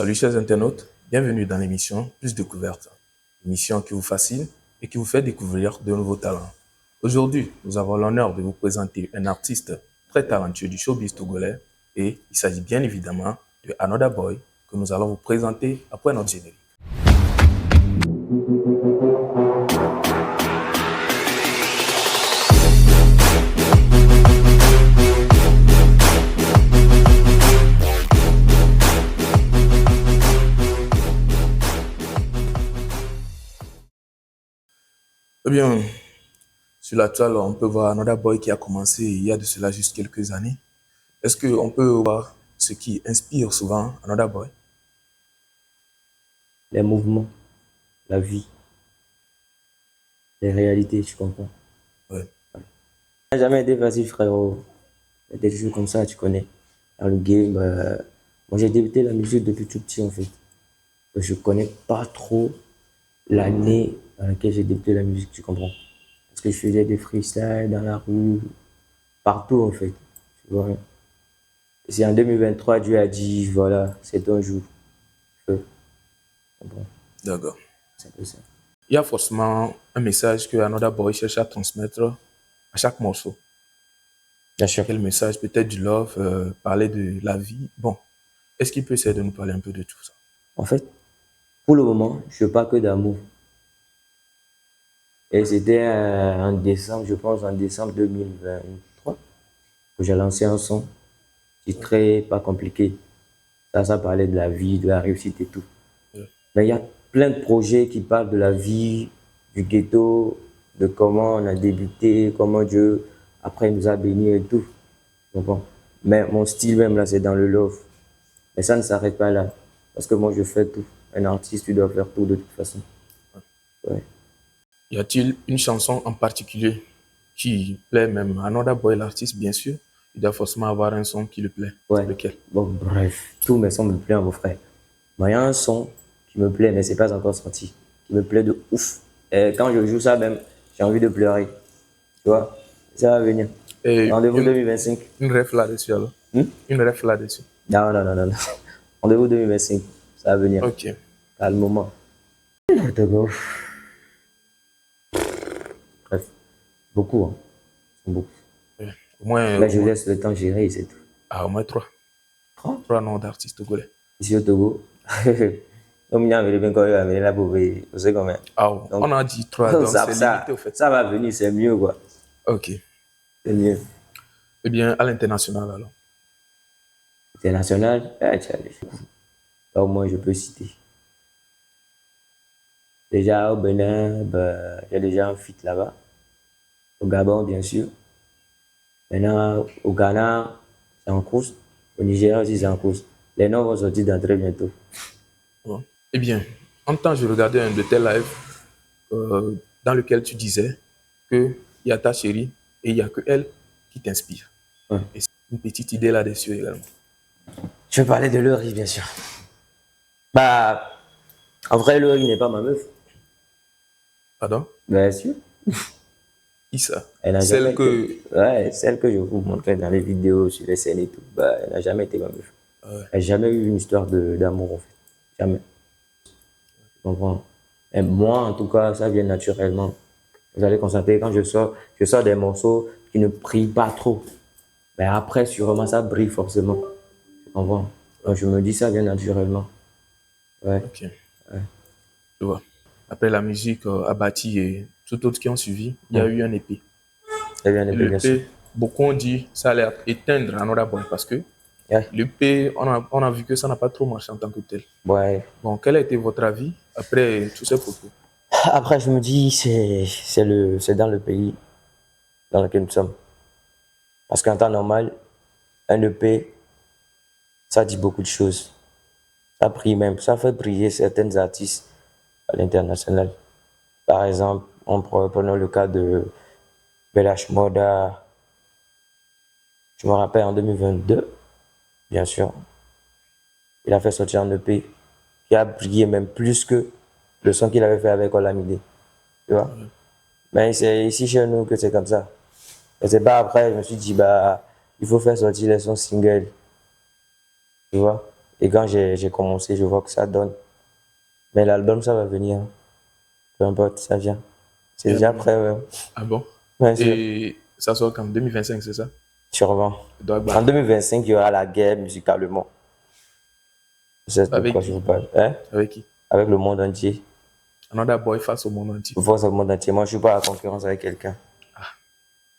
Salut chers internautes, bienvenue dans l'émission Plus Découverte, émission qui vous fascine et qui vous fait découvrir de nouveaux talents. Aujourd'hui, nous avons l'honneur de vous présenter un artiste très talentueux du showbiz togolais et il s'agit bien évidemment de Another Boy que nous allons vous présenter après notre générique. Eh bien, sur la toile, on peut voir Another Boy qui a commencé il y a de cela juste quelques années. Est-ce qu'on peut voir ce qui inspire souvent Another Boy? Les mouvements, la vie, les réalités, tu comprends? Ouais. Ça n'a jamais été facile, frérot. Il y a des choses comme ça, tu connais. Dans le game, moi j'ai débuté la musique depuis tout petit en fait. Je connais pas trop l'année dans laquelle j'ai débuté la musique, tu comprends? Parce que je faisais des freestyles dans la rue, partout en fait. Tu vois? Et c'est en 2023, Dieu a dit, voilà, c'est ton jour. Feu. Tu comprends? D'accord. C'est un peu ça. Il y a forcément un message que Another Boy cherche à transmettre à chaque morceau. Bien sûr. Quel message? Peut-être du love, parler de la vie. Bon, est-ce qu'il peut essayer de nous parler un peu de tout ça? En fait, pour le moment, je parle que d'amour. Et c'était en décembre, je pense, en décembre 2023, que j'ai lancé un son titré Pas compliqué. Ça parlait de la vie, de la réussite et tout. Ouais. Mais il y a plein de projets qui parlent de la vie, du ghetto, de comment on a débuté, comment Dieu, après, nous a bénis et tout. Tu comprends? Mais mon style même, là, c'est dans le love. Mais ça ne s'arrête pas là. Parce que moi, je fais tout. Un artiste, tu dois faire tout de toute façon. Ouais. Y a-t-il une chanson en particulier qui plaît même à Another Boy, l'artiste, bien sûr? Il doit forcément avoir un son qui lui plaît. Ouais. Lequel? Bon, bref, tous mes sons me plaisent, mon frère. Mais il y a un son qui me plaît, mais c'est pas encore sorti, qui me plaît de ouf. Et quand je joue ça même, j'ai envie de pleurer. Tu vois, ça va venir. Et Rendez-vous 2025. une ref là-dessus alors? Une ref là-dessus. Non, non, non, non, non. Rendez-vous 2025. Ça va venir. Ok. Calmement. Togo. Bref, beaucoup, hein. Beaucoup. Ouais. Au moins, Là, je laisse le temps gérer et c'est tout. au moins trois. Trois? Trois noms d'artistes togolais. Ici au Togo. Comme il y avait bien quand il y avait là pour vous savez comment. Ah, on a dit trois, donc c'est limité au fait. Ça va venir, c'est mieux quoi. Ok. C'est mieux. Eh bien, à l'international alors? International, là, au moins je peux citer. Déjà au Bénin, j'ai déjà un feat là-bas. Au Gabon, bien sûr. Maintenant, au Ghana, c'est en cours. Au Nigeria aussi, c'est en cours. Les noms vont sortir dans très bientôt. Bon. Eh bien, en temps, je regardais un de tes lives dans lequel tu disais qu'il y a ta chérie et il n'y a que elle qui t'inspire. Ouais. Et c'est une petite idée là-dessus également. Je vais parler de Laurie, bien sûr. Bah, en vrai, Laurie n'est pas ma meuf. Pardon? Bien sûr. Qui ça? Elle n'a Celle jamais que... été... Ouais, celle que je vous montrais dans les vidéos, sur les scènes et tout. Bah, elle n'a jamais été ma meuf. Ouais. Elle n'a jamais eu une histoire d'amour, en fait. Jamais. Tu comprends? Et moi, en tout cas, ça vient naturellement. Vous allez constater, quand je sors des morceaux qui ne brillent pas trop. Mais après, sûrement, ça brille forcément. Tu comprends? Donc, je me dis, ça vient naturellement. Ouais. Ok. Ouais. Je vois. Après la musique, Abati et tout autre qui ont suivi, il y a eu un EP. Ça vient de bien sûr. L'EP, beaucoup ont dit ça allait éteindre Another Boy parce que Ouais. l'EP, on a vu que ça n'a pas trop marché en tant que tel. Ouais. Bon, quel a été votre avis après tous ces propos? Après, je me dis, c'est dans le pays dans lequel nous sommes. Parce qu'en temps normal, un EP, ça dit beaucoup de choses. Ça brille même, ça fait briller certains artistes à l'international. Par exemple, prenons le cas de Belash Moda. Je me rappelle en 2022, bien sûr, il a fait sortir un EP qui a brillé même plus que le son qu'il avait fait avec Olamide. Tu vois? Mais c'est ici chez nous que c'est comme ça. Et c'est pas après, je me suis dit, bah, il faut faire sortir les sons singles. Tu vois? Et quand j'ai commencé, je vois que ça donne. Mais l'album, ça va venir. Peu importe, ça vient. C'est déjà L'album. prêt, ouais. Ah bon? Bien sûr. Et ça sort en 2025, c'est ça? Sûrement. Donc, En bah, 2025, il y aura la guerre musicalement. Je sais de avec quoi je qui? vous parle. Hein? Avec qui? Avec le monde entier. Another Boy face au monde entier. Je vois le monde entier. Moi, je suis pas en concurrence avec quelqu'un.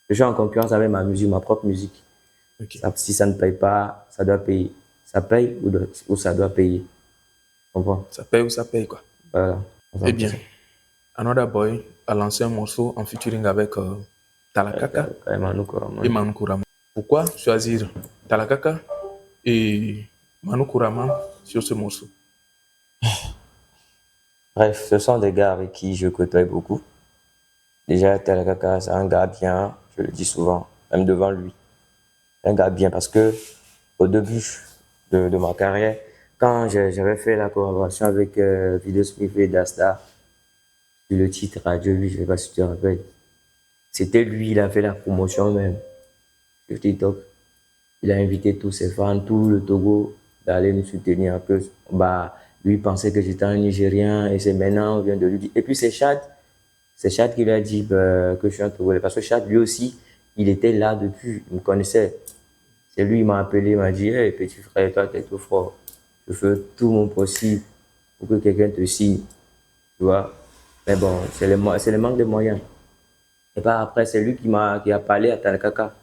Je suis en concurrence avec ma musique, ma propre musique. Ok. Si ça ne paye pas, ça doit payer. Ça paye ou ça doit payer. Tu comprends? Ça paye quoi. Voilà. Eh bien, Another Boy a lancé un morceau en featuring avec Talakaka et Manu Kurama. Pourquoi choisir Talakaka et Manu Kurama sur ce morceau? Bref, ce sont des gars avec qui je côtoie beaucoup. Déjà, Telakaka, c'est un gars bien, je le dis souvent, même devant lui. Un gars bien parce que au début de ma carrière, quand j'avais fait la collaboration avec Video Smith et Dasta, sur le titre Radio 8, je ne sais pas si tu te rappelles, c'était lui, il a fait la promotion même sur TikTok. Il a invité tous ses fans, tout le Togo, d'aller nous soutenir. Que, bah, lui pensait que j'étais un Nigérien et c'est maintenant, on vient de lui dire. Et puis c'est Chad qui lui a dit bah, que je suis un Togolais. Parce que Chad, lui aussi, il était là depuis, il me connaissait. C'est lui, il m'a appelé, il m'a dit, hey, petit frère, toi, t'es tout fort. Je fais tout mon possible pour que quelqu'un te signe. Tu vois. Mais bon, c'est le manque de moyens. Et pas après, c'est lui qui a parlé à Tanakaka.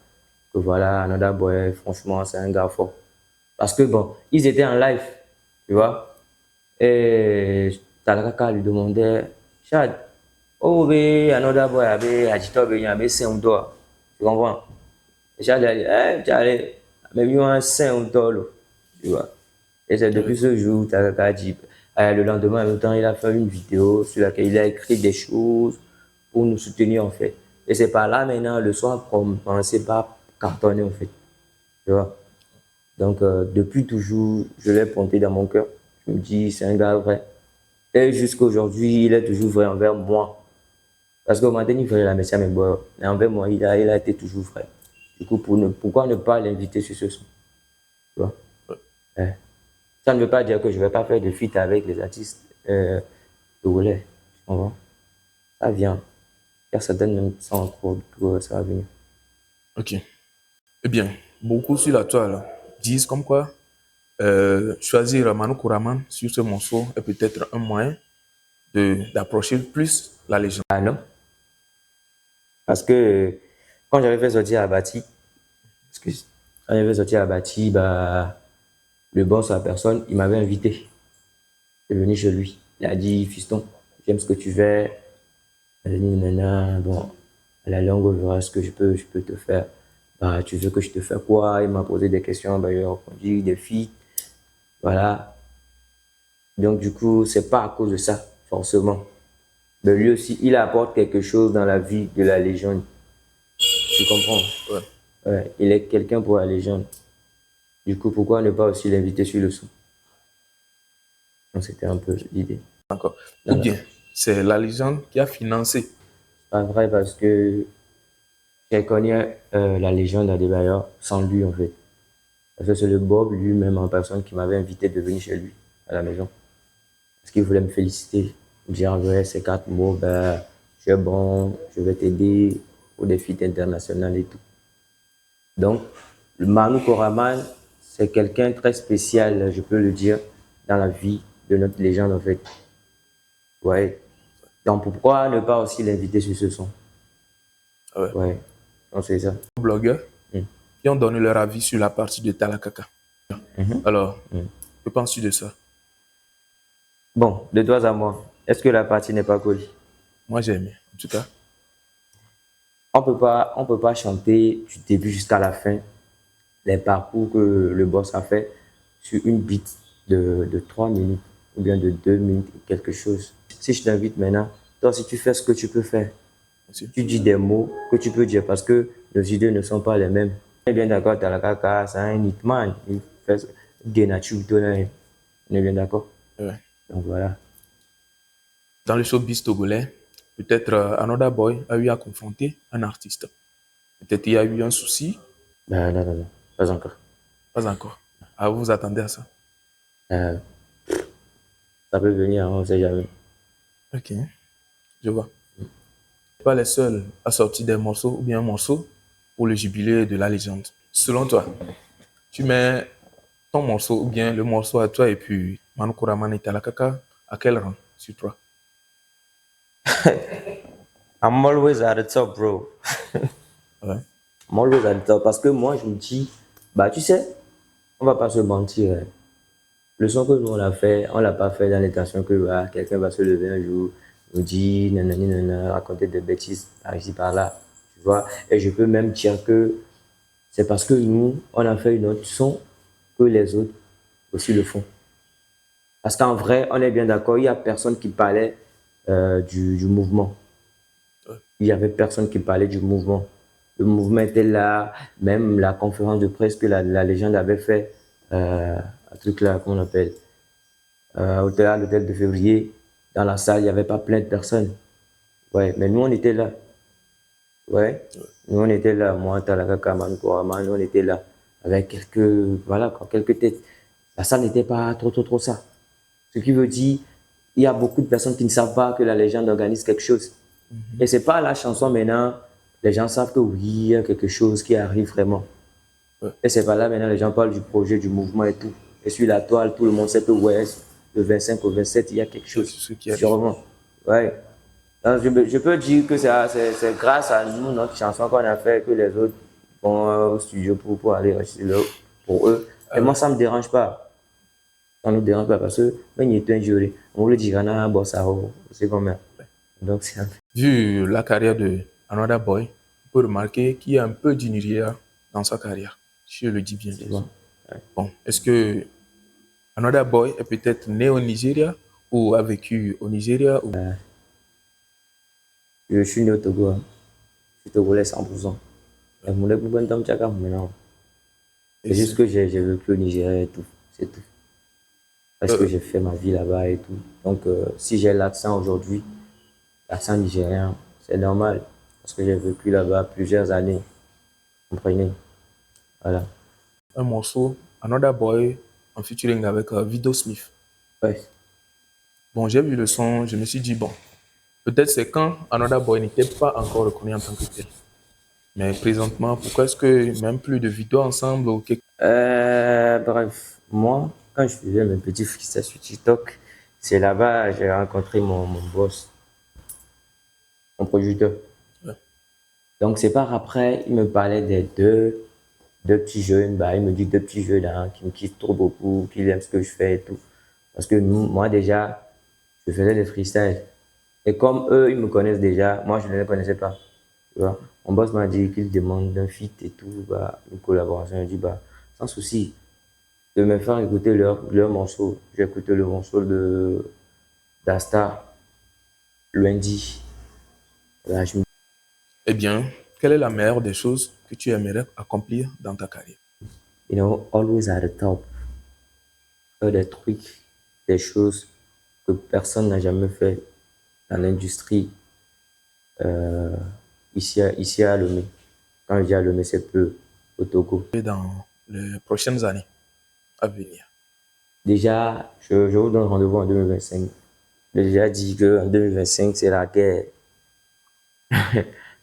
Que voilà, Another Boy, franchement, c'est un gars fort. Parce que bon, ils étaient en live, tu vois. Et Tanakaka lui demandait, Chad, oh, be, Another Boy, abe, agito, be, abe, c'est un doigt. Tu comprends? Et Chad a dit, eh, tu allais, mais lui, un c'est un doigt, tu vois. Et c'est depuis ce jour, Tanakaka a dit, le lendemain, en même temps, il a fait une vidéo sur laquelle il a écrit des choses pour nous soutenir, en fait. Et c'est par là, maintenant, le soir, commencé par cartonner, en fait. Tu vois. Donc, depuis toujours, je l'ai pointé dans mon cœur. Je me dis, c'est un gars vrai. Et jusqu'à aujourd'hui, il est toujours vrai envers moi. Parce qu'au matin, il fallait la messe à mes boys. Mais envers moi, il a été toujours vrai. Du coup, pourquoi ne pas l'inviter sur ce son? Tu vois? Ouais. Ça ne veut pas dire que je ne vais pas faire de feat avec les artistes togolais. Tu comprends? Ça vient. Car ça donne même ça encore, ça va venir. Ok. Eh bien, beaucoup sur la toile disent comme quoi choisir Manu Kuraman sur ce morceau est peut-être un moyen d'approcher plus la légende. Ah non? Parce que quand j'avais fait sortir Abati, quand j'avais sorti Abati, bah, le boss à la personne, il m'avait invité. Je suis venu chez lui. Il a dit, fiston, j'aime ce que tu fais. Il a dit, nana, bon, à la longue, on verra ce que je peux te faire. Bah, tu veux que je te fasse quoi? Il m'a posé des questions, bah, je lui ai répondu, des filles. Voilà. Donc, du coup, c'est pas à cause de ça, forcément. Mais lui aussi, il apporte quelque chose dans la vie de la légende. Tu comprends? Ouais. Ouais, il est quelqu'un pour la légende. Du coup, pourquoi ne pas aussi l'inviter sur le son? Donc, c'était un peu l'idée. D'accord. Ou bien, c'est la légende qui a financé. Pas vrai parce que j'ai connu la légende Adebayor sans lui en fait. Parce que c'est le Bob lui-même en personne qui m'avait invité de venir chez lui à la maison. Parce qu'il voulait me féliciter. Me dire, ouais, ces 4 mots, ben, tu es bon, je vais t'aider au défi international et tout. Donc, le Manu Koraman, c'est quelqu'un de très spécial, je peux le dire, dans la vie de notre légende en fait. Ouais. Donc, pourquoi ne pas aussi l'inviter sur ce son? Ah ouais. Ouais, donc c'est ça. Blogueurs Mm. qui ont donné leur avis sur la partie de Talakaka. Alors, que penses-tu de ça? Bon, de toi à moi, est-ce que la partie n'est pas cool? Moi, j'ai aimé, en tout cas. On peut pas chanter du début jusqu'à la fin les parcours que le boss a fait sur une beat de 3 minutes ou bien de 2 minutes et quelque chose. Si je t'invite maintenant, toi, si tu fais ce que tu peux faire, Merci. tu dis des mots que tu peux dire parce que nos idées ne sont pas les mêmes. On est bien d'accord, Talakaka, c'est un hitman. Il fait Genachu, on est bien d'accord? Ouais. Donc voilà. Dans le showbiz togolais, peut-être Another Boy a eu à confronter un artiste. Peut-être il y a eu un souci, Ben, non, non, non, pas encore. pas encore. Ah, vous vous attendez à ça? Euh, Ça peut venir, hein, on sait jamais. Ok, je vois. Pas les seuls à sortir des morceaux ou bien un morceau pour le jubilé de la légende. Selon toi, tu mets ton morceau ou bien le morceau à toi et puis Manu Kuraman et Talakaka à quel rang sur toi? I'm always at the top, bro. Ouais. I'm always at the top. Parce que moi, je me dis, bah, tu sais, on va pas se mentir, hein. Le son que nous, on a fait, on l'a pas fait dans l'intention que bah, quelqu'un va se lever un jour, nous dire, nanani, nanana, raconter des bêtises par ici, par là. Tu vois? Et je peux même dire que c'est parce que nous, on a fait une autre son que les autres aussi le font. Parce qu'en vrai, on est bien d'accord, il n'y a personne qui parlait du mouvement. Il n'y avait personne qui parlait du mouvement. Le mouvement était là, même la conférence de presse que la légende avait fait, un truc là, comment on appelle, à l'hôtel de février, dans la salle, il n'y avait pas plein de personnes. Ouais, mais nous, on était là. Ouais, nous, on était là. Moi, Talaka Kaman, Koraman, on était là. Avec quelques, voilà, quoi, quelques têtes. La salle n'était pas trop ça. Ce qui veut dire, il y a beaucoup de personnes qui ne savent pas que la légende organise quelque chose. Et c'est pas la chanson maintenant, les gens savent que oui, il y a quelque chose qui arrive vraiment. Ouais. Et c'est pas là maintenant, les gens parlent du projet, du mouvement et tout. Et sur la toile, tout le monde sait que ouais, le 25 au 27, il y a quelque C'est chose. ce qui arrive. Sûrement. Ouais. Donc, je peux dire que c'est grâce à nous, notre chanson qu'on a fait, que les autres vont au studio pour aller pour eux. Et moi, ça me dérange pas. Ça ne nous dérange pas parce que, quand il est un jury, on le dit, c'est comme ça. Donc, c'est un peu. Vu la carrière de Another Boy, on peut remarquer qu'il y a un peu du Nigeria dans sa carrière. Si je le dis bien, bien sûr. Bon. Ouais. Bon, est-ce que Another Boy est peut-être né au Nigeria ou a vécu au Nigeria ou... Je suis né au Togo, hein. Je suis togolais 100%. Et mon époux, ben, Tom Tchaka, maintenant. Et C'est juste c'est- que j'ai vécu au Nigeria et tout. C'est tout. Parce que euh, j'ai fait ma vie là-bas et tout. Donc, si j'ai l'accent aujourd'hui, l'accent nigérien, c'est normal. Parce que j'ai vécu là-bas plusieurs années. Vous comprenez? Voilà. un morceau, Another Boy, en featuring avec Vido Smith. Ouais. Bon, j'ai vu le son, je me suis dit, bon, peut-être c'est quand Another Boy n'était pas encore reconnu en tant que tel. Mais présentement, pourquoi est-ce que même plus de vidéos ensemble ou quelque... Bref, moi, quand je faisais mes petits freestyles sur TikTok, c'est là-bas que j'ai rencontré mon boss, mon producteur. Ouais. Donc, c'est par après, il me parlait des deux petits jeunes. Bah, il me dit deux petits jeunes hein, qui me kiffent trop beaucoup, qui aiment ce que je fais et tout. Parce que moi, déjà, je faisais des freestyles. Et comme eux, ils me connaissent déjà, moi, je ne les connaissais pas. Tu vois? Mon boss m'a dit qu'il demande un feat et tout, bah, une collaboration. Je dis, bah, sans souci, de me faire écouter leur morceau. J'ai écouté le morceau de d'Asta lundi. Là, je me Eh bien, quelle est la meilleure des choses que tu aimerais accomplir dans ta carrière? you know, always at the top. Faire des trucs, des choses que personne n'a jamais fait dans l'industrie euh, ici à Lomé. Quand je dis à Lomé, c'est peu au Togo. Et dans les prochaines années à venir. Déjà, je vous donne rendez-vous en 2025. J'ai déjà dit qu'en 2025, c'est la guerre.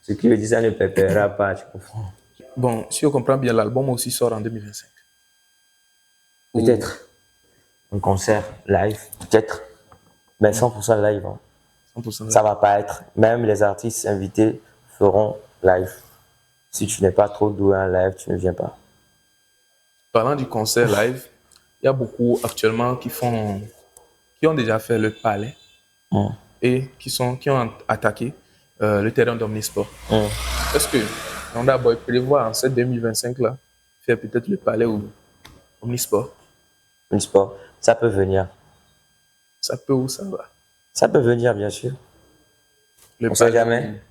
Ce qui veut dire ça ne préparera pas, tu comprends? Bon, si on comprend bien, l'album aussi sort en 2025. Ou Peut-être un concert live, peut-être, mais 100% live, hein. 100% Ça live. va pas être. Même les artistes invités feront live. Si tu n'es pas trop doué en live, tu ne viens pas. Parlant du concert live, il y a beaucoup actuellement qui ont déjà fait le palais Hum, et qui ont attaqué le terrain d'Omnisport. hum. Est-ce que Nanda Boy prévoit en cette 2025-là faire peut-être le palais ou Omnisport? Le sport, ça peut venir. Ça peut ou ça va? Ça peut venir, bien sûr. Le On sait palais jamais.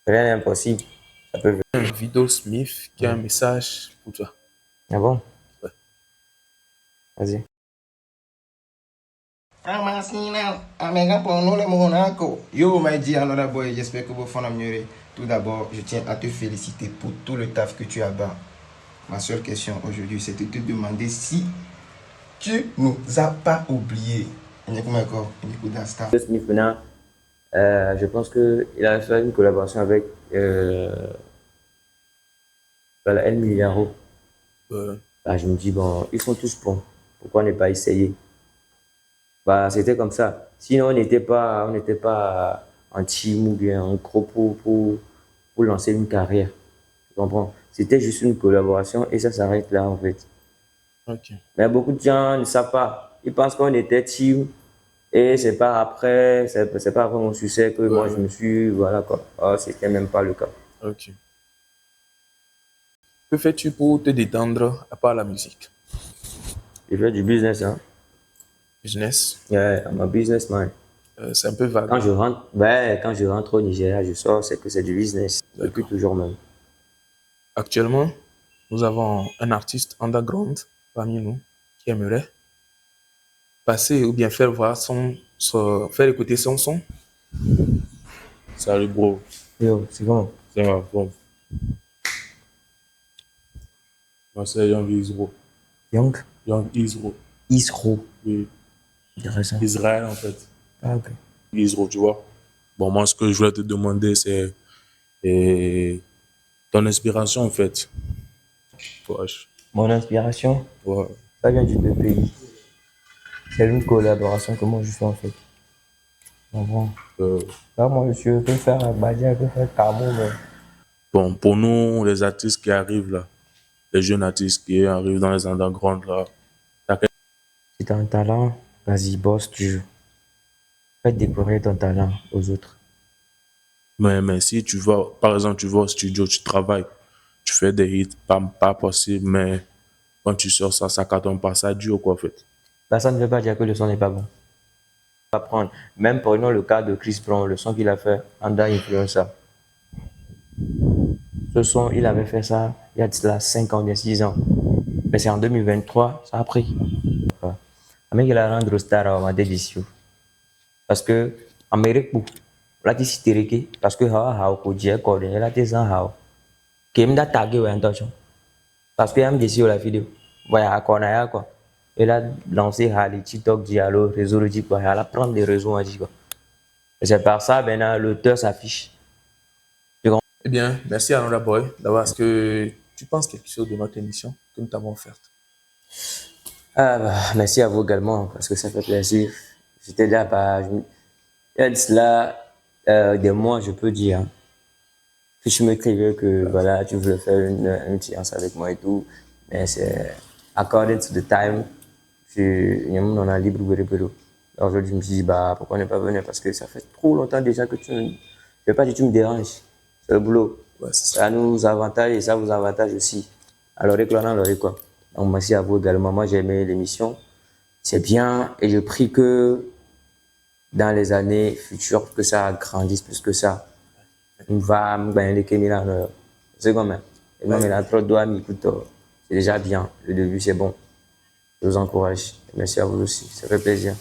Rien n'est impossible. Ça peut venir. ou un Vido Smith qui a un message pour toi. Ah bon? Ouais. Vas-y. Yo, my dear Another Boy, j'espère que vos fans améliorés. Tout d'abord, je tiens à te féliciter pour tout le taf que tu as bas. Ma seule question aujourd'hui, c'est de te demander si Tu nous as pas oublié. Will Smith, maintenant, je pense qu'il a fait une collaboration avec voilà, El Miliaro. Bah, je me dis, bon, ils sont tous bons. Pourquoi ne pas essayer? Bah, c'était comme ça. Sinon, on n'était pas en team ou bien en groupe pour lancer une carrière. Tu comprends? C'était juste une collaboration et ça s'arrête là, en fait. Ok. Mais beaucoup de gens ne savent pas. Ils pensent qu'on était team et c'est pas après, c'est pas après mon succès que moi je me suis, voilà quoi. Oh, c'était même pas le cas. Ok. Que fais-tu pour te détendre à part la musique? Je fais du business, hein. Business? Yeah, I'm a businessman. C'est un peu vague. Quand je rentre au Nigeria, je sors, c'est que c'est du business. Depuis D'accord. toujours même. Actuellement, nous avons un artiste underground parmi nous qui aimerait passer ou bien faire voir faire écouter son son. Salut bro, Yo, c'est comment? c'est ma forme. Moi c'est Young Isro. Young Young Isro. Isro. Oui. Intéressant. Israël en fait. Ah, ok. Isro, tu vois. Bon, moi ce que je voulais te demander c'est ton inspiration en fait. Wesh. Mon inspiration, Ouais. ça vient du pays. C'est une collaboration que moi je fais en fait. Bon. Euh, Là, moi je peux faire Badia, je peux faire Camo, mais bon, pour nous, les artistes qui arrivent là, les jeunes artistes qui arrivent dans les underground là, si tu as un talent, vas-y, bosse, tu fais découvrir ton talent aux autres. mais si tu vas, par exemple, tu vas au studio, tu travailles, tu fais des hits, pas possible, mais quand tu sors ça, ça cartonne pas, ça dure quoi en fait. Là, ça ne veut pas dire que le son n'est pas bon. On va prendre, même prenons le cas de Chris Brown, le son qu'il a fait, Under Influencer. Ce son, il avait fait ça il y a de cela 5 ans, il y a 6 ans. Mais c'est en 2023, ça a pris. Amérique la rendre star à ma décision. Parce que, Amérique, là, tu sais, parce que, ko je ko de la tes en hao. Kim da tagué ou intention. Parce que, am décidé la vidéo. Voilà, à quoi, quoi. Elle a lancé les TikTok, Diallo, réseau de quoi. Elle a prendre des réseaux à dire quoi. Et c'est par ça, maintenant, l'auteur s'affiche. Eh bien, merci Another Boy d'avoir ce que tu penses quelque chose de notre émission que nous t'avons offerte. Ah, bah, merci à vous également, parce que ça fait plaisir. J'étais là, bah, il y a de cela, des mois, je peux dire, hein, que je m'écrivais que, voilà, tu voulais faire une séance avec moi et tout, mais c'est according to the time, on a libre, alors aujourd'hui, je me suis dit, bah, pourquoi ne pas venir, parce que ça fait trop longtemps déjà que je vais pas dire que tu me déranges, c'est le boulot. Ouais, c'est ça. Ça nous avantage et ça vous avantage aussi. Alors, quoi. Donc, merci à vous également. Moi, j'ai aimé l'émission. C'est bien et je prie que dans les années futures, que ça grandisse plus que ça. On va me gagner les Kémila. C'est comme ça. Et moi, il a trop de doigts, mais écoute, c'est déjà bien. Le début, c'est bon. Je vous encourage. Merci à vous aussi. Ça fait plaisir.